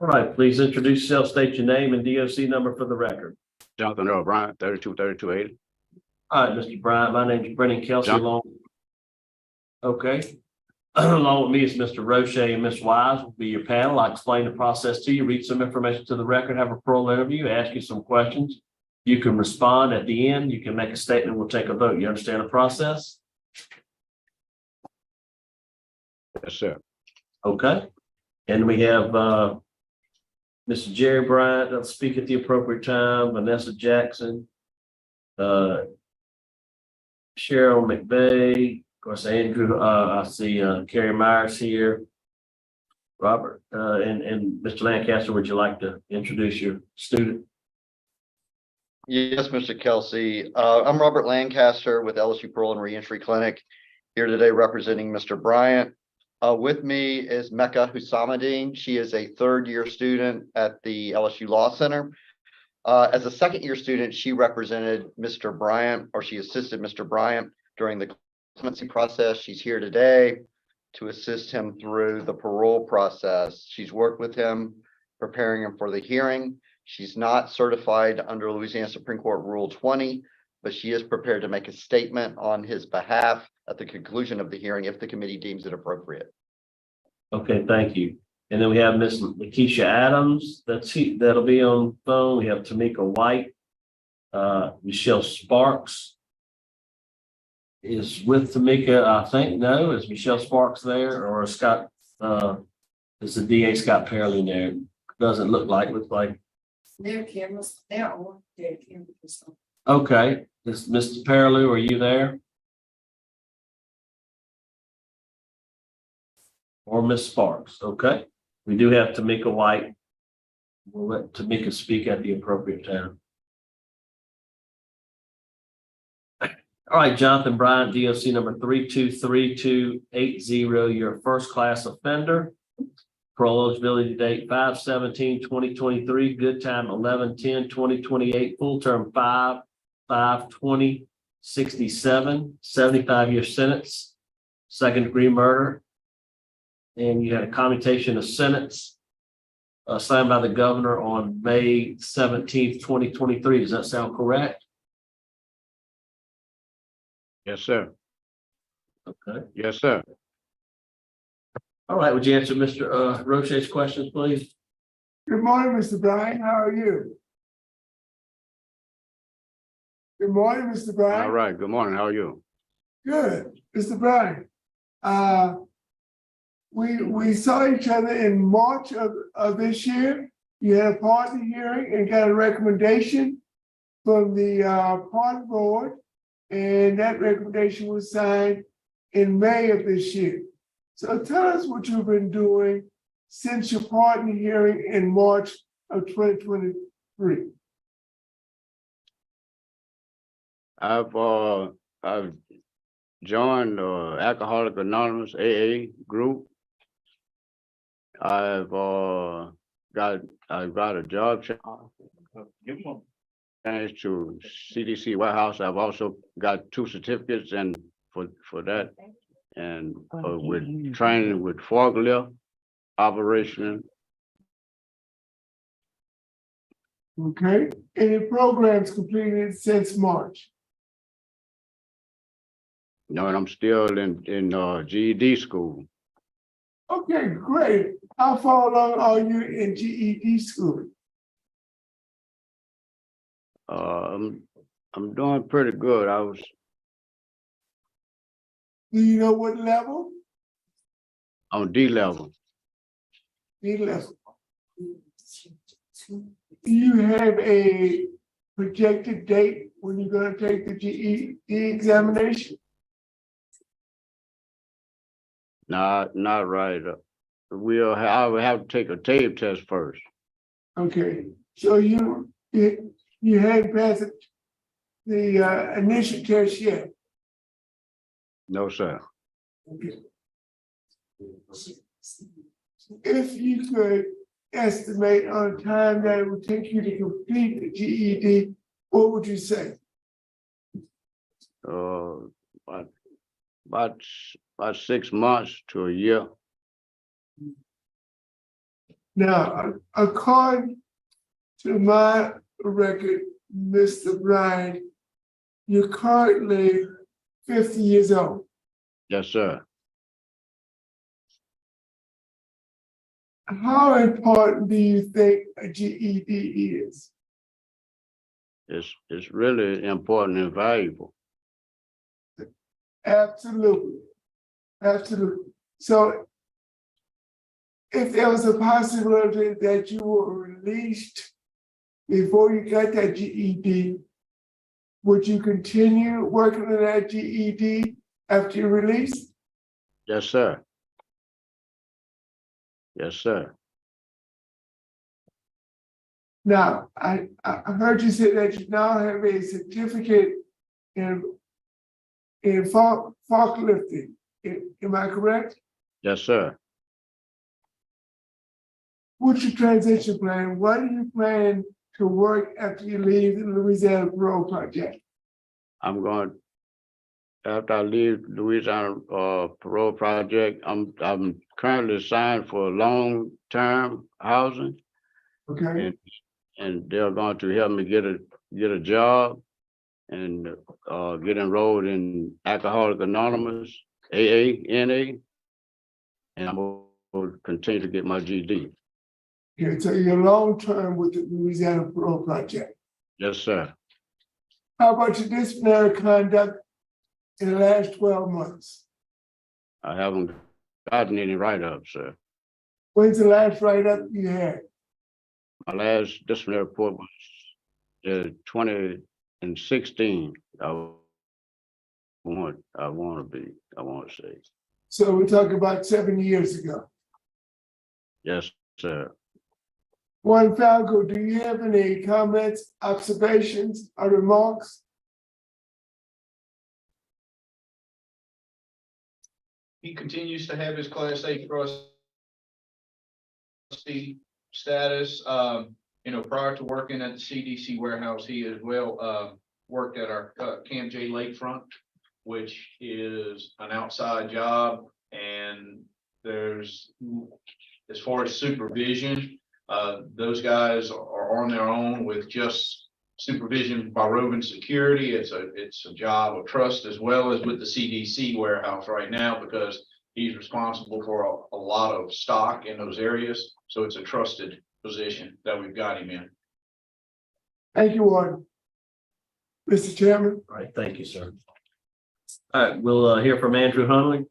All right, please introduce yourself, state your name and DOC number for the record. Johnathan E, Bryant, 3280. All right, Mr. Bryant, my name is Brennan Kelsey. John. Okay. Along with me is Mr. Roche and Ms. Wise will be your panel. I'll explain the process to you, read some information to the record, have a parole interview, ask you some questions. You can respond at the end. You can make a statement. We'll take a vote. You understand the process? Yes, sir. Okay. And we have Mr. Jerry Bryant, that'll speak at the appropriate time, Vanessa Jackson, Cheryl McVeigh, of course, Andrew, I see Carrie Myers here, Robert, and Mr. Lancaster, would you like to introduce your student? Yes, Mr. Kelsey. I'm Robert Lancaster with LSU Parole and Reentry Clinic, here today representing Mr. Bryant. With me is Mecca Hussamadeen. She is a third-year student at the LSU Law Center. As a second-year student, she represented Mr. Bryant, or she assisted Mr. Bryant during the clemency process. She's here today to assist him through the parole process. She's worked with him, preparing him for the hearing. She's not certified under Louisiana Supreme Court Rule 20, but she is prepared to make a statement on his behalf at the conclusion of the hearing if the committee deems it appropriate. Okay, thank you. And then we have Miss Lakeisha Adams, that'll be on phone. We have Tamika White, Michelle Sparks is with Tamika, I think. No, is Michelle Sparks there, or Scott? Is the DA Scott Parole there? Doesn't look like. Their cameras, they're on their cameras. Okay, is Mr. Parole, are you there? Or Miss Sparks? Okay, we do have Tamika White. We'll let Tamika speak at the appropriate time. All right, Johnathan Bryant, DOC number 323280, your first class offender. Parole eligibility date 5/17/2023, good time 11/10/2028, full term 5/5/2067, 75-year sentence, second degree murder. And you had a commutation of sentence signed by the governor on May 17th, 2023. Does that sound correct? Yes, sir. Okay. Yes, sir. All right. Would you answer Mr. Roche's questions, please? Good morning, Mr. Bryant. How are you? Good morning, Mr. Bryant. All right. Good morning. How are you? Good, Mr. Bryant. We saw each other in March of this year. You had a partner hearing and got a recommendation from the partner board, and that recommendation was signed in May of this year. So tell us what you've been doing since your partner hearing in March of 2023. I've joined Alcoholic Anonymous AA group. I've got a job change to CDC warehouse. I've also got 2 certificates and for that, and with training with forklift operation. Okay, any programs completed since March? No, and I'm still in GED school. Okay, great. How far along are you in GED school? I'm doing pretty good. Do you know what level? On D level. D level. Do you have a projected date when you're going to take the GED examination? Not right. I will have to take a tape test first. Okay, so you hadn't passed the initial test yet. No, sir. Okay. If you could estimate on time that it would take you to complete the GED, what would you say? About 6 months to a year. Now, according to my record, Mr. Bryant, you're currently 50 years old. Yes, sir. How important do you think a GED is? It's really important and valuable. Absolutely. Absolutely. So if there was a possibility that you were released before you got that GED, would you continue working on that GED after you're released? Yes, sir. Yes, sir. Now, I heard you say that you now have a certificate in forklifting. Am I correct? Yes, sir. What's your transition plan? What do you plan to work after you leave the Louisiana Parole Project? I'm going, after I leave Louisiana Parole Project, I'm currently signed for long-term housing, Okay, and they're going to help me get a job and get enrolled in Alcoholics Anonymous, AA, and I'm going to continue to get my GD. okay, so you're long-term with the Louisiana Parole Project. Yes, sir. How about your disciplinary conduct in the last 12 months? I haven't gotten any write-ups, sir. When's the last write-up you had? My last disciplinary report was 2016. I want to say. So we're talking about 7 years ago. Yes, sir. Juan Falco, do you have any comments, observations, or remarks? He continues to have his Class A trustee status. Prior to working at the CDC warehouse, he as well worked at our Camp J lakefront, which is an outside job. And there's, as far as supervision, those guys are on their own with just supervision by roving security. It's a job of trust, as well as with the CDC warehouse right now, because he's responsible for a lot of stock in those areas. So it's a trusted position that we've got him in. Thank you, Warden. Mr. Chairman. All right, thank you, sir. All right, we'll hear from Andrew Hunley.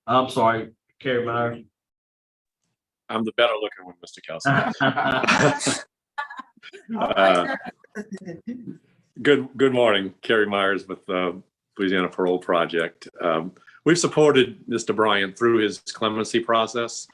I'm sorry, Kerry Myers. I'm the better looking one, Mr. Kelsey. Good morning, Kerry Myers with the Louisiana Parole Project. We've supported Mr. Bryant through his clemency process.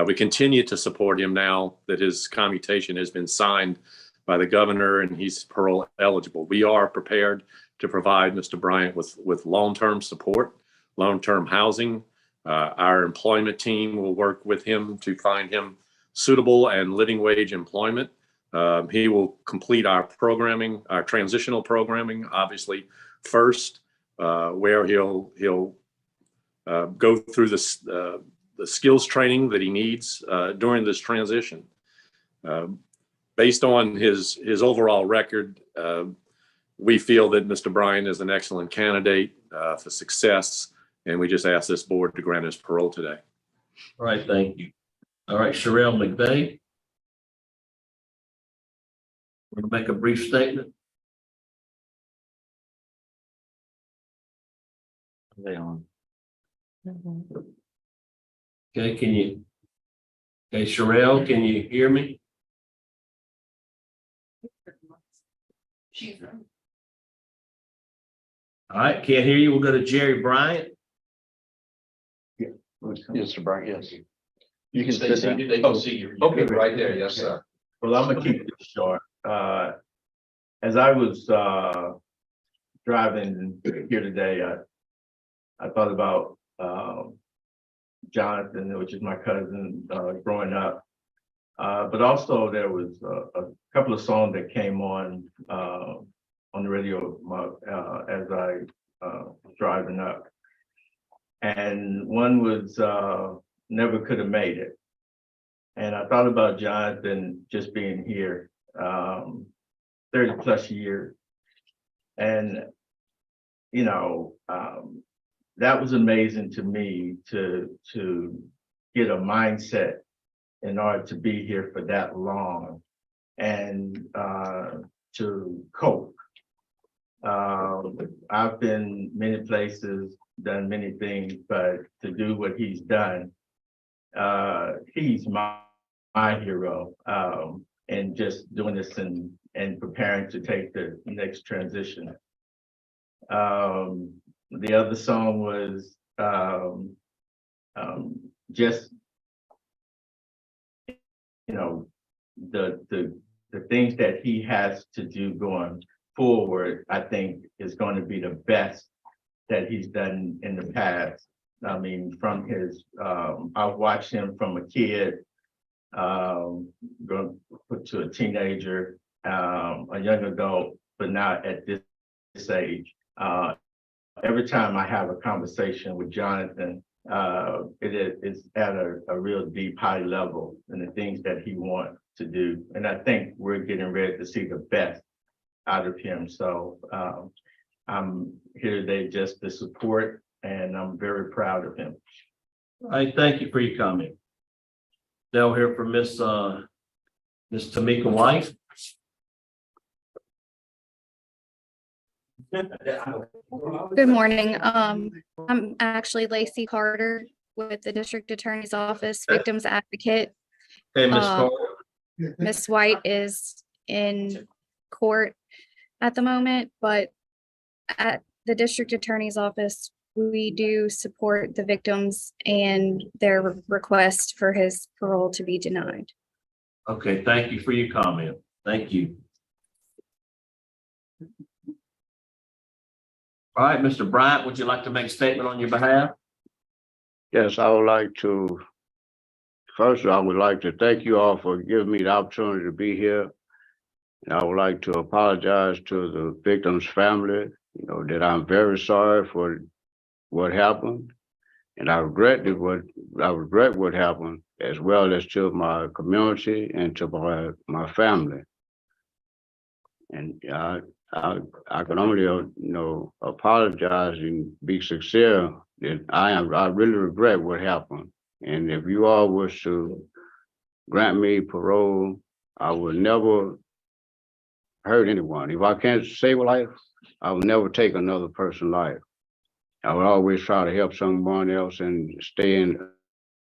We continue to support him now that his commutation has been signed by the governor and he's parole eligible. We are prepared to provide Mr. Bryant with long-term support, long-term housing. Our employment team will work with him to find him suitable and living wage employment. He will complete our programming, our transitional programming, obviously first, where he'll go through the skills training that he needs during this transition. Based on his overall record, we feel that Mr. Bryant is an excellent candidate for success, and we just ask this board to grant his parole today. All right, thank you. All right, Sherelle McVeigh. We're going to make a brief statement. Are they on? Okay, Sherelle, can you hear me? She's All right, can't hear you. We'll go to Jerry Bryant. Yes, Mr. Bryant, yes. You can stay sit down. seated, they can see you. Okay, right there, yes, sir. Well, I'm gonna keep this short. As I was driving here today, I thought about Johnathan, which is my cousin, growing up. But also there was a couple of songs that came on the radio as I was driving up. And one was Never Could Have Made It. And I thought about Jonathan just being here, 30+ years. And, you know, that was amazing to me to get a mindset in order to be here for that long and to cope. I've been many places, done many things, but to do what he's done, he's my hero. And just doing this and preparing to take the next transition. The other song was just, you know, the things that he has to do going forward, I think is going to be the best that he's done in the past. I mean, from his, I've watched him from a kid, going to a teenager, a young adult, but now at this age. Every time I have a conversation with Jonathan, it is at a real deep, high level in the things that he wants to do. And I think we're getting ready to see the best out of him. So I'm here today just to support, and I'm very proud of him. All right, thank you for your comment. Now we'll hear from Miss Tamika White. Good morning. I'm actually Lacey Carter with the District Attorney's Office, Victims Advocate. Hey, Ms. Uh, Carter. Ms. White is in court at the moment, but at the District Attorney's Office, we do support the victims and their request for his parole to be denied. Okay, thank you for your comment. Thank you. All right, Mr. Bryant, would you like to make a statement on your behalf? Yes, I would like to, first, I would like to thank you all for giving me the opportunity to be here. And I would like to apologize to the victim's family, you know, that I'm very sorry for what happened. And I regret what happened, as well as to my community and to my family. And I can only, you know, apologize and be sincere that I really regret what happened. And if you all was to grant me parole, I would never hurt anyone. If I can't save a life, I will never take another person's life. I would always try to help someone else and stay in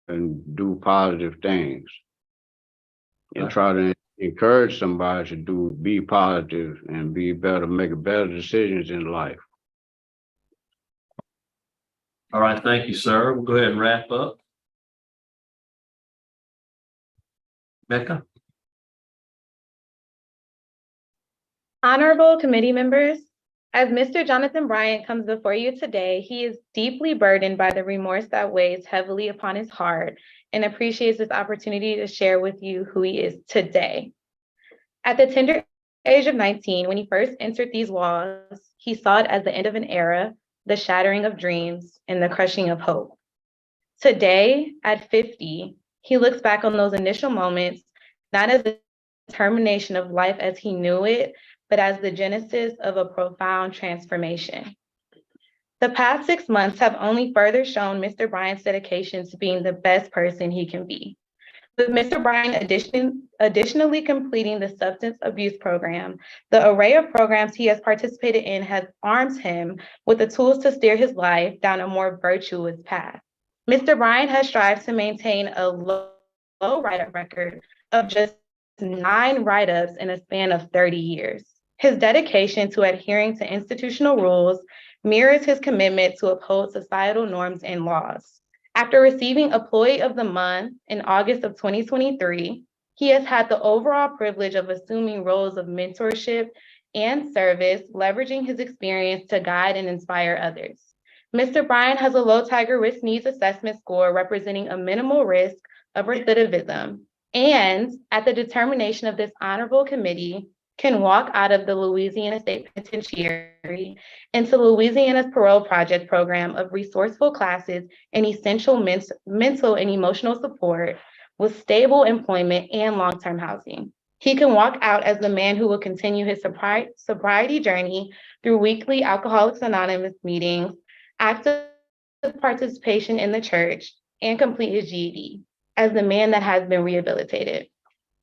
and do positive things. And try to encourage somebody to be positive and be better, make better decisions in life. All right, thank you, sir. We'll go ahead and wrap up. Becca? Honorable committee members, as Mr. Johnathan Bryant comes before you today, he is deeply burdened by the remorse that weighs heavily upon his heart and appreciates this opportunity to share with you who he is today. At the tender age of 19, when he first entered these walls, he saw it as the end of an era, the shattering of dreams, and the crushing of hope. Today, at 50, he looks back on those initial moments, not as the termination of life as he knew it, but as the genesis of a profound transformation. The past 6 months have only further shown Mr. Bryant's dedication to being the best person he can be. With Mr. Bryant additionally completing the substance abuse program, the array of programs he has participated in has armed him with the tools to steer his life down a more virtuous path. Mr. Bryant has strived to maintain a low write-up record of just 9 write-ups in a span of 30 years. His dedication to adhering to institutional rules mirrors his commitment to uphold societal norms and laws. After receiving Employee of the Month in August of 2023, he has had the overall privilege of assuming roles of mentorship and service, leveraging his experience to guide and inspire others. Mr. Bryant has a low Tiger Risk Needs Assessment score representing a minimal risk of recidivism, and at the determination of this honorable committee, can walk out of the Louisiana State Penitentiary into Louisiana's Parole Project program of resourceful classes and essential mental and emotional support with stable employment and long-term housing. He can walk out as the man who will continue his sobriety journey through weekly Alcoholics Anonymous meetings, active participation in the church, and complete his GED as the man that has been rehabilitated.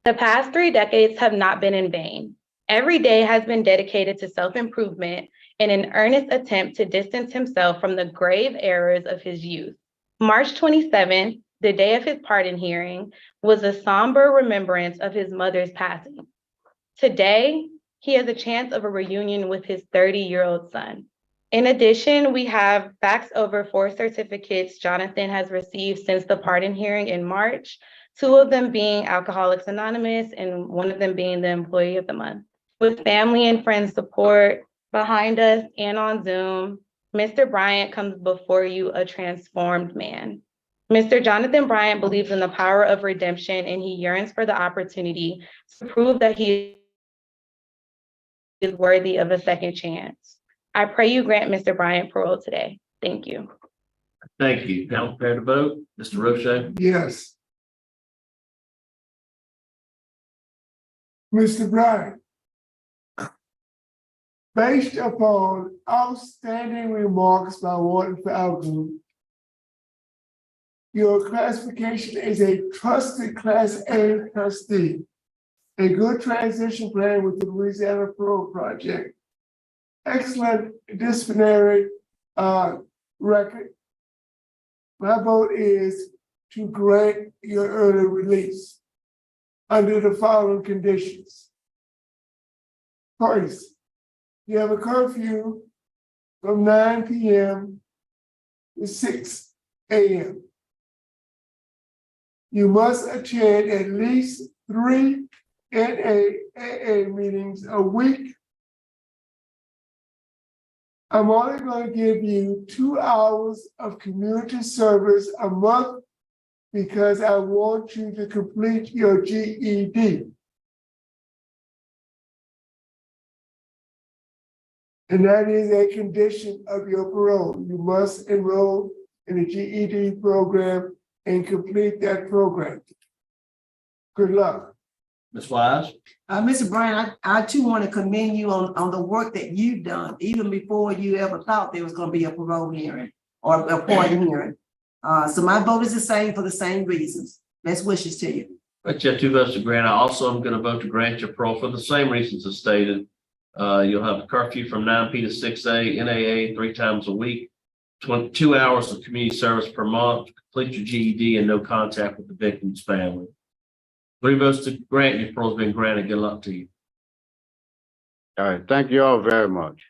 The past 3 decades have not been in vain. Every day has been dedicated to self-improvement in an earnest attempt to distance himself from the grave errors of his youth. March 27, the day of his pardon hearing, was a somber remembrance of his mother's passing. Today, he has a chance of a reunion with his 30-year-old son. In addition, we have facts over 4 certificates Johnathan has received since the pardon hearing in March, 2 of them being Alcoholics Anonymous and 1 of them being the Employee of the Month. With family and friends support behind us and on Zoom, Mr. Bryant comes before you a transformed man. Mr. Johnathan Bryant believes in the power of redemption, and he yearns for the opportunity to prove that he is worthy of a second chance. I pray you grant Mr. Bryant parole today. Thank you. Thank you. Panel prepared to vote? Mr. Roche? Yes. Mr. Bryant. Based upon outstanding remarks by Warden Falcon, your classification is a trusted Class A trustee, a good transition plan with the Louisiana Parole Project, excellent disciplinary record. My vote is to grant your early release under the following conditions. First, you have a curfew from 9 p.m. to 6 a.m. You must attend at least 3 NAAA meetings a week. I'm only going to give you 2 hours of community service a month because I want you to complete your GED. And that is a condition of your parole. You must enroll in the GED program and complete that program. Good luck. Ms. Wise? Mr. Bryant, I too want to commend you on the work that you've done, even before you ever thought there was going to be a parole hearing or a pardon hearing. So my vote is the same for the same reasons. Best wishes to you. Right, you have 2 votes to grant. I also am going to vote to grant your parole for the same reasons as stated. You'll have a curfew from 9 p. to 6 a, NAA 3 times a week, 2 hours of community service per month, complete your GED, and no contact with the victim's family. 3 votes to grant, your parole's been granted. Good luck to you. All right, thank you all very much.